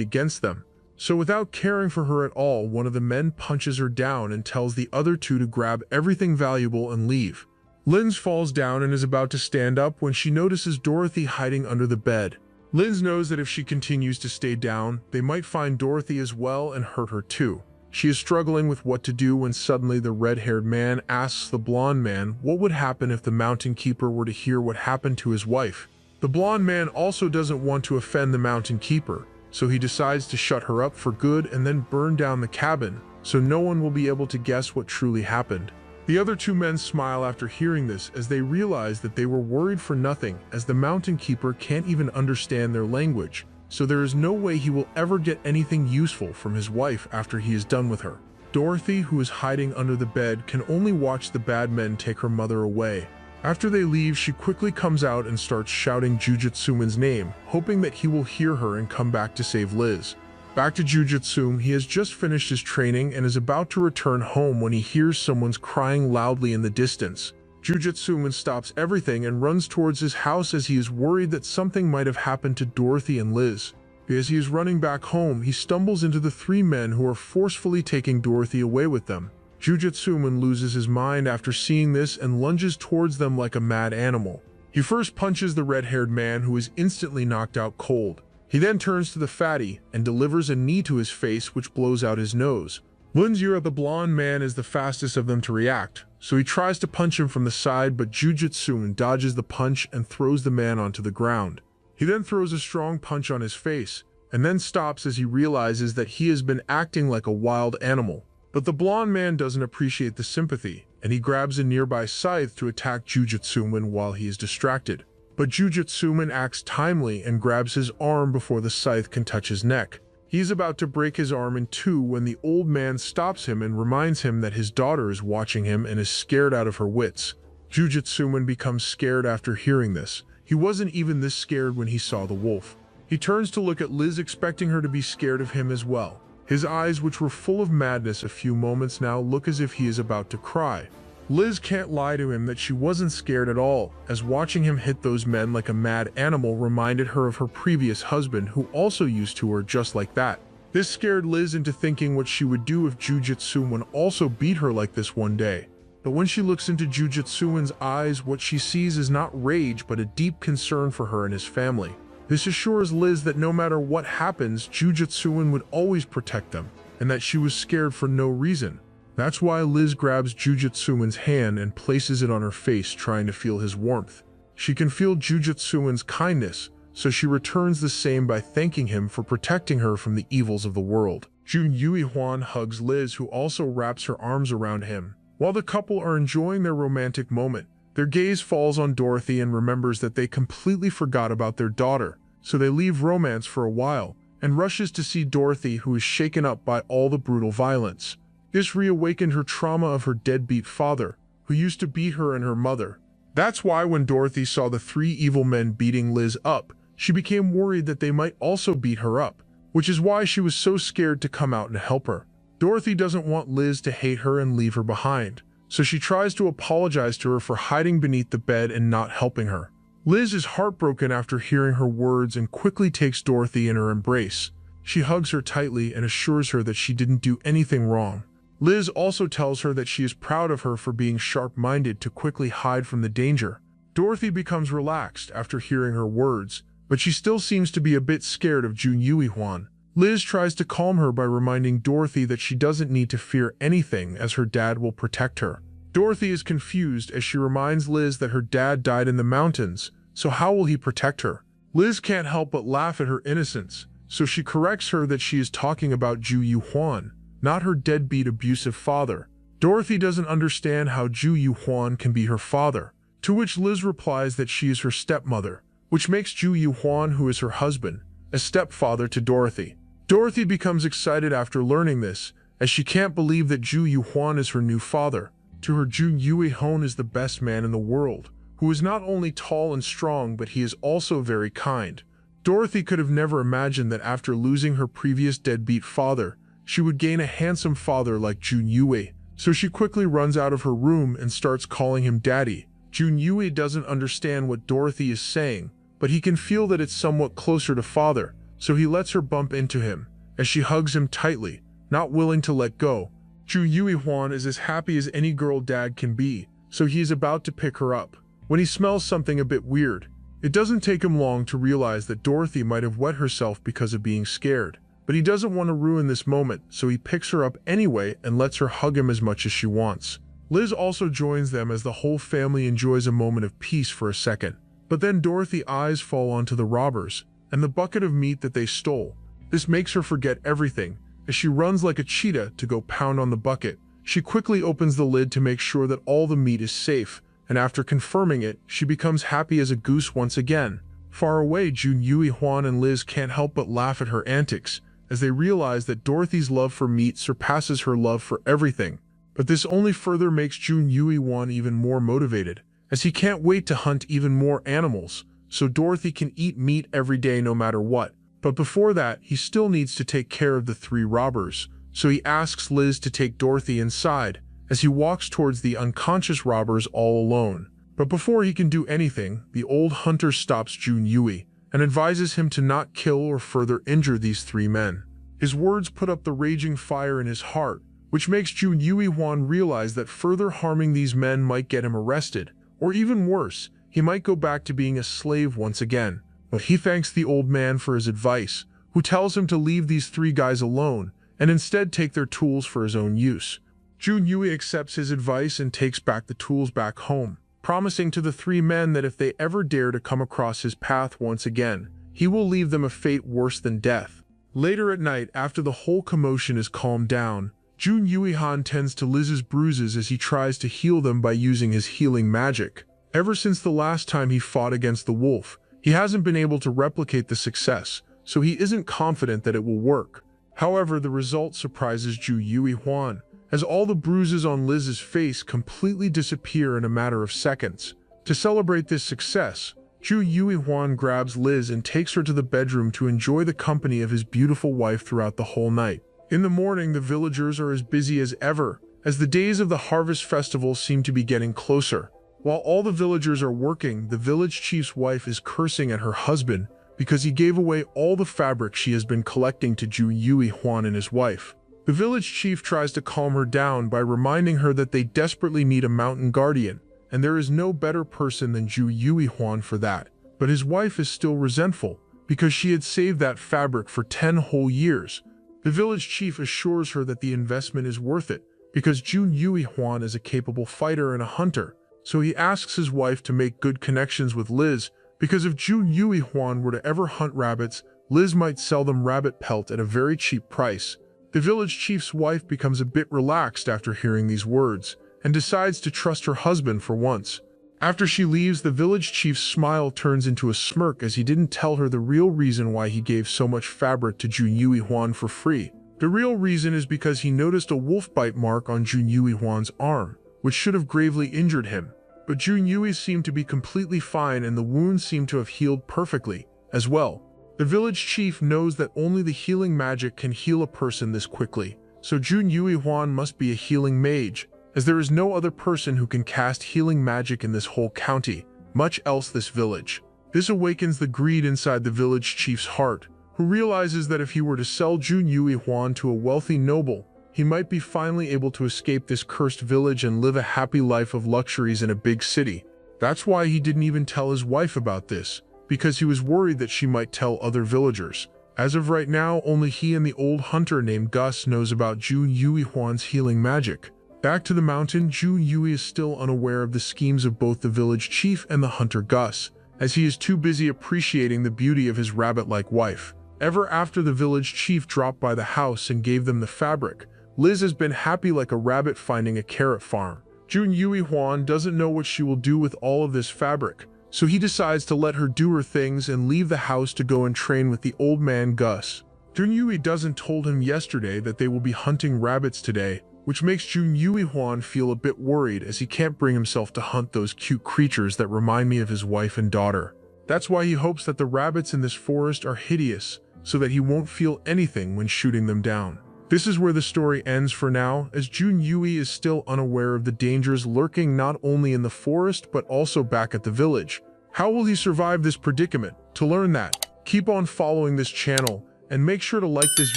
against them. So without caring for her at all, one of the men punches her down and tells the other two to grab everything valuable and leave. Linz falls down and is about to stand up when she notices Dorothy hiding under the bed. Linz knows that if she continues to stay down, they might find Dorothy as well and hurt her too. She is struggling with what to do when suddenly the red-haired man asks the blonde man what would happen if the mountain keeper were to hear what happened to his wife. The blonde man also doesn't want to offend the mountain keeper, so he decides to shut her up for good and then burn down the cabin, so no one will be able to guess what truly happened. The other two men smile after hearing this as they realize that they were worried for nothing, as the mountain keeper can't even understand their language, so there is no way he will ever get anything useful from his wife after he is done with her. Dorothy, who is hiding under the bed, can only watch the bad men take her mother away. After they leave, she quickly comes out and starts shouting Jujutsuman's name, hoping that he will hear her and come back to save Liz. Back to Jujutsuman, he has just finished his training and is about to return home when he hears someone's crying loudly in the distance. Jujutsuman stops everything and runs towards his house as he is worried that something might have happened to Dorothy and Liz. As he is running back home, he stumbles into the three men who are forcefully taking Dorothy away with them. Jujutsuman loses his mind after seeing this and lunges towards them like a mad animal. He first punches the red-haired man, who is instantly knocked out cold. He then turns to the fatty and delivers a knee to his face, which blows out his nose. Lunzira, the blonde man, is the fastest of them to react, so he tries to punch him from the side, but Jujutsuman dodges the punch and throws the man onto the ground. He then throws a strong punch on his face, and then stops as he realizes that he has been acting like a wild animal. But the blonde man doesn't appreciate the sympathy, and he grabs a nearby scythe to attack Jujutsuman while he is distracted. But Jujutsuman acts timely and grabs his arm before the scythe can touch his neck. He is about to break his arm in two when the old man stops him and reminds him that his daughter is watching him and is scared out of her wits. Jujutsuman becomes scared after hearing this. He wasn't even this scared when he saw the wolf. He turns to look at Liz, expecting her to be scared of him as well. His eyes, which were full of madness a few moments now, look as if he is about to cry. Liz can't lie to him that she wasn't scared at all, as watching him hit those men like a mad animal reminded her of her previous husband, who also used to her just like that. This scared Liz into thinking what she would do if Jujutsuman also beat her like this one day. But when she looks into Jujutsuman's eyes, what she sees is not rage but a deep concern for her and his family. This assures Liz that no matter what happens, Jujutsuman would always protect them, and that she was scared for no reason. That's why Liz grabs Jujutsuman's hand and places it on her face, trying to feel his warmth. She can feel Jujutsuman's kindness, so she returns the same by thanking him for protecting her from the evils of the world. Jun Yuihuan hugs Liz, who also wraps her arms around him. While the couple are enjoying their romantic moment, their gaze falls on Dorothy and remembers that they completely forgot about their daughter, so they leave romance for a while and rushes to see Dorothy, who is shaken up by all the brutal violence. This reawakened her trauma of her deadbeat father, who used to beat her and her mother. That's why when Dorothy saw the three evil men beating Liz up, she became worried that they might also beat her up, which is why she was so scared to come out and help her. Dorothy doesn't want Liz to hate her and leave her behind, so she tries to apologize to her for hiding beneath the bed and not helping her. Liz is heartbroken after hearing her words and quickly takes Dorothy in her embrace. She hugs her tightly and assures her that she didn't do anything wrong. Liz also tells her that she is proud of her for being sharp-minded to quickly hide from the danger. Dorothy becomes relaxed after hearing her words, but she still seems to be a bit scared of Jun Yuihuan. Liz tries to calm her by reminding Dorothy that she doesn't need to fear anything, as her dad will protect her. Dorothy is confused as she reminds Liz that her dad died in the mountains, so how will he protect her? Liz can't help but laugh at her innocence, so she corrects her that she is talking about Ju Yuhuan, not her deadbeat abusive father. Dorothy doesn't understand how Ju Yuhuan can be her father, to which Liz replies that she is her stepmother, which makes Ju Yuhuan, who is her husband, a stepfather to Dorothy. Dorothy becomes excited after learning this, as she can't believe that Ju Yuhuan is her new father. To her, Ju Yuhuan is the best man in the world, who is not only tall and strong, but he is also very kind. Dorothy could have never imagined that after losing her previous deadbeat father, she would gain a handsome father like Jun Yue. So she quickly runs out of her room and starts calling him daddy. Jun Yue doesn't understand what Dorothy is saying, but he can feel that it's somewhat closer to father, so he lets her bump into him, as she hugs him tightly, not willing to let go. Ju Yuhuan is as happy as any girl dad can be, so he is about to pick her up, when he smells something a bit weird. It doesn't take him long to realize that Dorothy might have wet herself because of being scared, but he doesn't want to ruin this moment, so he picks her up anyway and lets her hug him as much as she wants. Liz also joins them as the whole family enjoys a moment of peace for a second. But then Dorothy's eyes fall onto the robbers and the bucket of meat that they stole. This makes her forget everything, as she runs like a cheetah to go pound on the bucket. She quickly opens the lid to make sure that all the meat is safe, and after confirming it, she becomes happy as a goose once again. Far away, Jun Yuhuan and Liz can't help but laugh at her antics, as they realize that Dorothy's love for meat surpasses her love for everything. But this only further makes Jun Yuhuan even more motivated, as he can't wait to hunt even more animals, so Dorothy can eat meat every day no matter what. But before that, he still needs to take care of the 3 robbers, so he asks Liz to take Dorothy inside, as he walks towards the unconscious robbers all alone. But before he can do anything, the old hunter stops Jun Yue and advises him to not kill or further injure these 3 men. His words put up the raging fire in his heart, which makes Jun Yuhuan realize that further harming these men might get him arrested, or even worse, he might go back to being a slave once again. But he thanks the old man for his advice, who tells him to leave these 3 guys alone and instead take their tools for his own use. Jun Yue accepts his advice and takes back the tools back home, promising to the 3 men that if they ever dare to come across his path once again, he will leave them a fate worse than death. Later at night, after the whole commotion is calmed down, Jun Yuhuan tends to Liz's bruises as he tries to heal them by using his healing magic. Ever since the last time he fought against the wolf, he hasn't been able to replicate the success, so he isn't confident that it will work. However, the result surprises Ju Yuhuan, as all the bruises on Liz's face completely disappear in a matter of seconds. To celebrate this success, Ju Yuhuan grabs Liz and takes her to the bedroom to enjoy the company of his beautiful wife throughout the whole night. In the morning, the villagers are as busy as ever, as the days of the harvest festival seem to be getting closer. While all the villagers are working, the village chief's wife is cursing at her husband because he gave away all the fabric she has been collecting to Ju Yuhuan and his wife. The village chief tries to calm her down by reminding her that they desperately need a mountain guardian, and there is no better person than Ju Yuhuan for that. But his wife is still resentful because she had saved that fabric for 10 whole years. The village chief assures her that the investment is worth it because Ju Yuhuan is a capable fighter and a hunter. So he asks his wife to make good connections with Liz, because if Ju Yuhuan were to ever hunt rabbits, Liz might sell them rabbit pelt at a very cheap price. The village chief's wife becomes a bit relaxed after hearing these words, and decides to trust her husband for once. After she leaves, the village chief's smile turns into a smirk as he didn't tell her the real reason why he gave so much fabric to Ju Yuhuan for free. The real reason is because he noticed a wolf bite mark on Ju Yuhuan's arm, which should have gravely injured him. But Jun Yue seemed to be completely fine and the wound seemed to have healed perfectly as well. The village chief knows that only the healing magic can heal a person this quickly, so Jun Yuhuan must be a healing mage, as there is no other person who can cast healing magic in this whole county, much else this village. This awakens the greed inside the village chief's heart, who realizes that if he were to sell Jun Yuhuan to a wealthy noble, he might be finally able to escape this cursed village and live a happy life of luxuries in a big city. That's why he didn't even tell his wife about this, because he was worried that she might tell other villagers. As of right now, only he and the old hunter named Gus knows about Ju Yuhuan's healing magic. Back to the mountain, Ju Yue is still unaware of the schemes of both the village chief and the hunter Gus, as he is too busy appreciating the beauty of his rabbit-like wife. Ever after the village chief dropped by the house and gave them the fabric, Liz has been happy like a rabbit finding a carrot farm. Jun Yuhuan doesn't know what she will do with all of this fabric, so he decides to let her do her things and leave the house to go and train with the old man Gus. Junyui doesn't told him yesterday that they will be hunting rabbits today, which makes Junyui Huan feel a bit worried as he can't bring himself to hunt those cute creatures that remind me of his wife and daughter. That's why he hopes that the rabbits in this forest are hideous, so that he won't feel anything when shooting them down. This is where the story ends for now, as Junyui is still unaware of the dangers lurking not only in the forest but also back at the village. How will he survive this predicament? To learn that, keep on following this channel and make sure to like this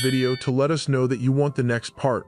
video to let us know that you want the next part.